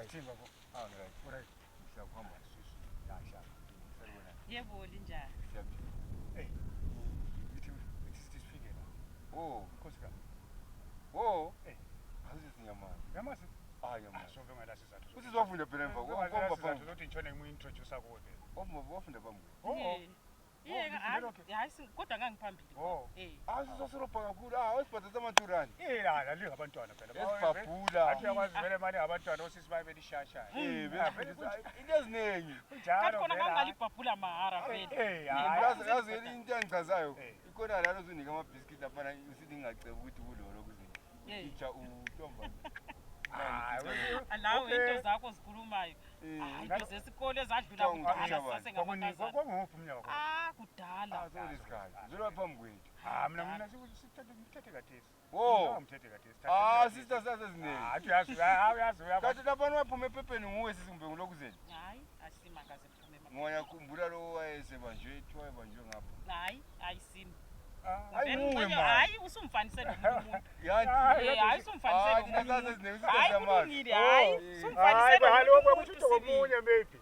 right. Simba ko. Ah, right. Right. Siyakuhamba sisi. Yasha. Salibona. Yebo linjani? Siyaphila. Hey. Ithi sifike la. Oh, Nkosikazi. oh. Eh. Awusinyamani. Yamazi. Ah, yamani. Sonke ngala sizathu. Usizofunda phela emva. Komba phambi. Uzothi ngitshone ngimu-introduce kuwe phela. Wafunda phambi. Oh. Hayi kodwa ngangiphambili. Oh. Sizosorobha kakhulu. Usibhadalisa amaturani. La lingabantwana phela. Esibhabhula. Athi uyakwazi vele manje abantwana osisi baye belishashayo. Into eziningi. Kanti khona ngangalibhabhula mahara vele. Yazi into engichazayo. Ikhona lana uzunika amabhiskiti afana usithi ngingaceba ukuthi kulolo kuze. Itsha utomba. Alawo into zakho zikhulumayo. Into zesikole ezadlula kudala sasengamankazana. Kwanguphi umnyaka? Kudala. Solesikhathi. Zola phambi kwethu. Mina sithethe kathesi. Wo. Ngithethe kathesi. Sister saseziningi. Athi uyazi. Kanti lapha waphuma ephepheni nguwe sisumbe ngilokuzeni. Hayi, asimangaze phumema. Ngiyakhumbula lo wayesebanjwe ethiwa ebanjwe ngapha. Hayi, ayisini. Ayinguwe manje. Hayi, usumfanisele umuntu. Yathi. Hayi, usumfanisele umuntu. Thina saseziningi sister Hayi, siyamazi. kulungile. Hayi, usumfanisele umuntu. Hayi, kaloku ukuthi umuntu maybe.